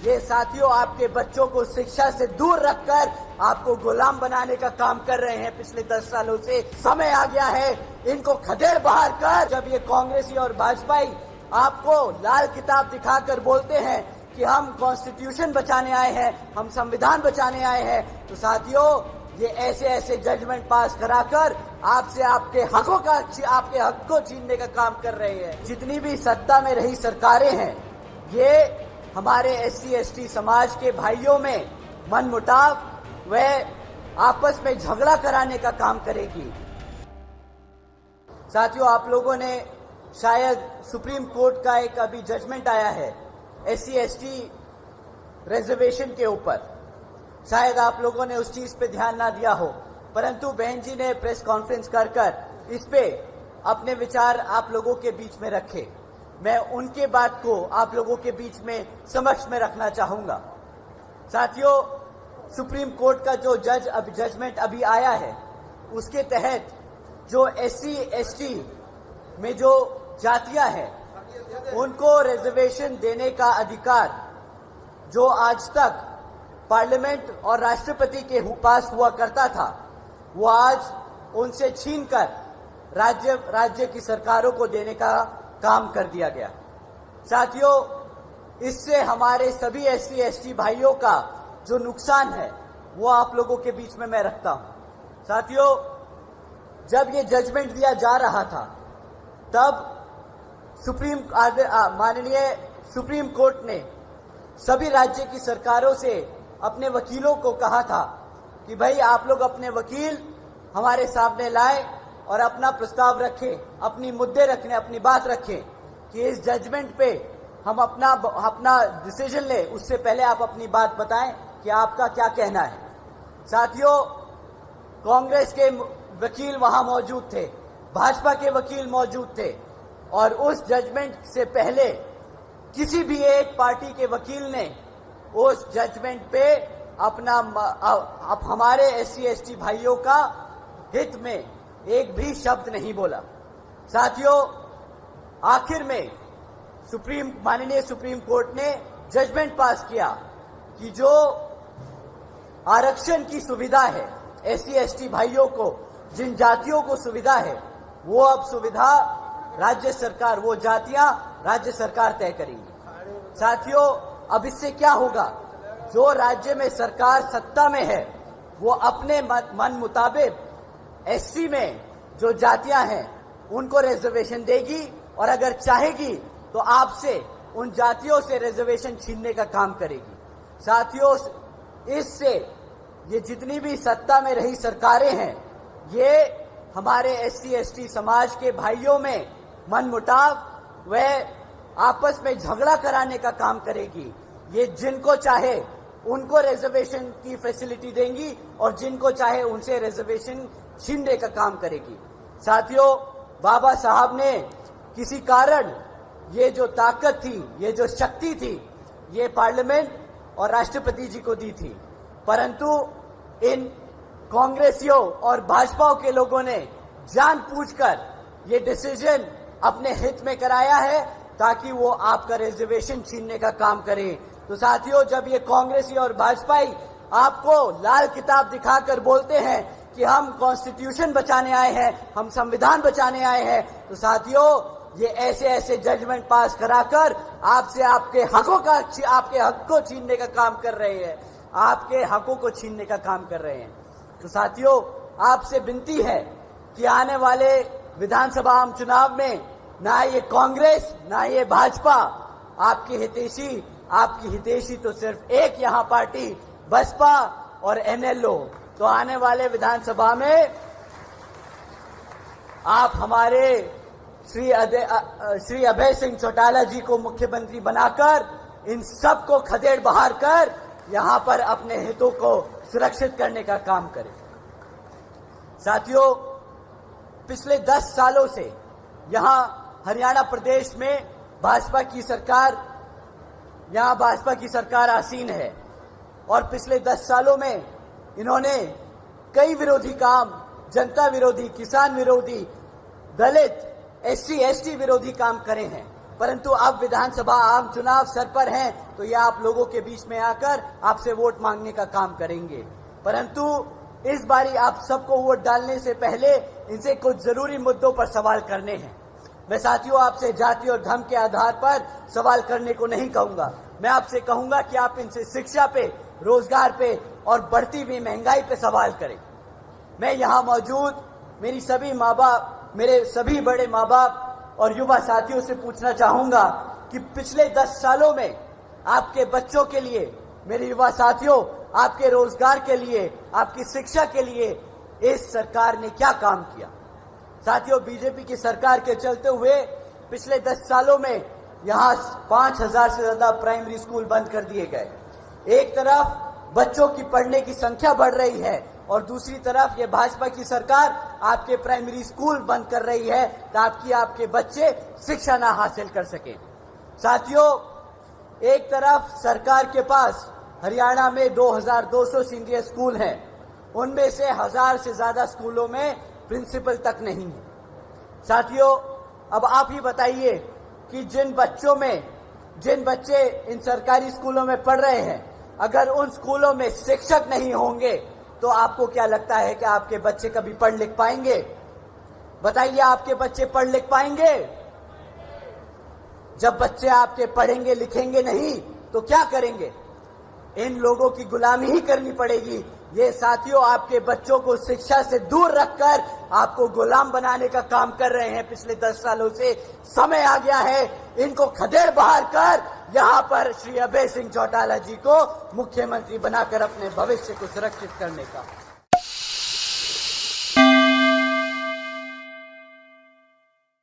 ये साथियों आपके बच्चों को शिक्षा से दूर रखकर आपको गुलाम बनाने का काम कर रहे हैं पिछले 10 सालों से। समय आ गया है इनको खदेड़ बहार कर। जब ये कांग्रेसी और भाजपाई आपको लाल किताब दिखाकर बोलते हैं कि हम कॉन्स्टिट्यूशन बचाने आए हैं, हम संविधान बचाने आए हैं, तो साथियों ये ऐसे ऐसे जजमेंट पास कराकर आपसे आपके हक को छीनने का काम कर रहे हैं। जितनी भी सत्ता में रही सरकारें हैं, ये हमारे SC ST समाज के भाइयों में मनमुटाव व आपस में झगड़ा कराने का काम करेगी। साथियों, आप लोगों ने शायद सुप्रीम कोर्ट का एक अभी जजमेंट आया है SC ST रिजर्वेशन के ऊपर, शायद आप लोगों ने उस चीज पे ध्यान ना दिया हो, परंतु बहन जी ने प्रेस कॉन्फ्रेंस कर इस पे अपने विचार आप लोगों के बीच में रखे। मैं उनके बात को आप लोगों के बीच में समक्ष में रखना चाहूंगा। साथियों, सुप्रीम कोर्ट का जो जजमेंट अभी आया है, उसके तहत जो SC ST में जो जातियां हैं, उनको रिजर्वेशन देने का अधिकार जो आज तक पार्लियामेंट और राष्ट्रपति के पास हुआ करता था, वो आज उनसे छीनकर राज्य की सरकारों को देने का काम कर दिया गया। साथियों, इससे हमारे सभी SC ST भाइयों का जो नुकसान है वो आप लोगों के बीच में मैं रखता हूं। साथियों, जब ये जजमेंट दिया जा रहा था, तब माननीय सुप्रीम कोर्ट ने सभी राज्य की सरकारों से अपने वकीलों को कहा था कि भाई आप लोग अपने वकील हमारे सामने लाएं और अपना प्रस्ताव रखें, अपनी मुद्दे रखें, अपनी बात रखें कि इस जजमेंट पे हम अपना डिसीजन ले, उससे पहले आप अपनी बात बताएं कि आपका क्या कहना है। साथियों, कांग्रेस के वकील वहां मौजूद थे, भाजपा के वकील मौजूद थे, और उस जजमेंट से पहले किसी भी एक पार्टी के वकील ने उस जजमेंट पे हमारे SC ST भाइयों का हित में एक भी शब्द नहीं बोला। साथियों, आखिर में माननीय सुप्रीम कोर्ट ने जजमेंट पास किया कि जो आरक्षण की सुविधा है SC ST भाइयों को, जिन जातियों को सुविधा है, वो अब सुविधा राज्य सरकार, वो जातियां राज्य सरकार तय करेंगी। साथियों, अब इससे क्या होगा, जो राज्य में सरकार सत्ता में है वो अपने मन मुताबिक SC में जो जातियां हैं उनको रिजर्वेशन देगी, और अगर चाहेगी तो आपसे उन जातियों से रिजर्वेशन छीनने का काम करेगी। साथियों, इससे ये जितनी भी सत्ता में रही सरकारें हैं, ये हमारे SC ST समाज के भाइयों में मनमुटाव व आपस में झगड़ा कराने का काम करेगी। ये जिनको चाहे उनको रिजर्वेशन की फैसिलिटी देंगी और जिनको चाहे उनसे रिजर्वेशन छीनने का काम करेगी। साथियों, बाबा साहब ने किसी कारण ये जो ताकत थी, ये जो शक्ति थी, ये पार्लियामेंट और राष्ट्रपति जी को दी थी, परंतु इन कांग्रेसियों और भाजपाओं के लोगों ने जानबूझकर ये डिसीजन अपने हित में कराया है ताकि वो आपका रिजर्वेशन छीनने का काम करें। तो साथियों, जब ये कांग्रेसी और भाजपाई आपको लाल किताब दिखाकर बोलते हैं कि हम कॉन्स्टिट्यूशन बचाने आए हैं, हम संविधान बचाने आए हैं, तो साथियों ये ऐसे ऐसे जजमेंट पास कराकर आपसे आपके हक को छीनने का काम कर रहे हैं, आपके हकों को छीनने का काम कर रहे हैं। तो साथियों, आपसे विनती है कि आने वाले विधानसभा चुनाव में ना ये कांग्रेस ना ये भाजपा आपकी हितैषी तो सिर्फ एक यहाँ पार्टी बसपा और NLO। तो आने वाले विधानसभा में आप हमारे श्री अभय सिंह चौटाला जी को मुख्यमंत्री बनाकर इन सब को खदेड़ बहार कर यहाँ पर अपने हितों को सुरक्षित करने का काम करें। साथियों, पिछले 10 सालों से यहाँ हरियाणा प्रदेश में भाजपा की सरकार आसीन है, और पिछले 10 सालों में इन्होंने कई विरोधी काम, जनता विरोधी, किसान विरोधी, दलित, SC ST विरोधी काम करे हैं, परंतु अब विधानसभा आम चुनाव सर पर हैं, तो ये आप लोगों के बीच में आकर आपसे वोट मांगने का काम करेंगे। परंतु इस बारी आप सबको वोट डालने से पहले इनसे कुछ जरूरी मुद्दों पर सवाल करने हैं। मैं साथियों आपसे जाति और धर्म के आधार पर सवाल करने को नहीं कहूंगा। मैं आपसे कहूंगा कि आप इनसे शिक्षा पे, रोजगार पे और बढ़ती हुई महंगाई पे सवाल करें। मैं यहाँ मौजूद मेरी सभी माँ बाप, मेरे सभी बड़े माँ बाप और युवा साथियों से पूछना चाहूंगा कि पिछले 10 सालों में आपके बच्चों के लिए, मेरे युवा साथियों, आपके रोजगार के लिए, आपकी शिक्षा के लिए इस सरकार ने क्या काम किया। साथियों, बीजेपी की सरकार के चलते हुए पिछले 10 सालों में यहाँ 5000 से ज्यादा प्राइमरी स्कूल बंद कर दिए गए। एक तरफ बच्चों की पढ़ने की संख्या बढ़ रही है और दूसरी तरफ ये भाजपा की सरकार आपके प्राइमरी स्कूल बंद कर रही है ताकि आपके बच्चे शिक्षा ना हासिल कर सकें। साथियों, एक तरफ सरकार के पास हरियाणा में 2200 सीनियर स्कूल हैं, उनमें से 1000 से ज्यादा स्कूलों में प्रिंसिपल तक नहीं है। साथियों, अब आप ही बताइए कि जिन बच्चे इन सरकारी स्कूलों में पढ़ रहे हैं, अगर उन स्कूलों में शिक्षक नहीं होंगे तो आपको क्या लगता है कि आपके बच्चे कभी पढ़ लिख पाएंगे? बताइए, आपके बच्चे पढ़ लिख पाएंगे? जब बच्चे आपके पढ़ेंगे लिखेंगे नहीं तो क्या करेंगे? इन लोगों की गुलामी ही करनी पड़ेगी। ये साथियों आपके बच्चों को शिक्षा से दूर रखकर आपको गुलाम बनाने का काम कर रहे हैं पिछले 10 सालों से। समय आ गया है इनको खदेड़ बहार कर यहाँ पर श्री अभय सिंह चौटाला जी को मुख्यमंत्री बनाकर अपने भविष्य को सुरक्षित करने का।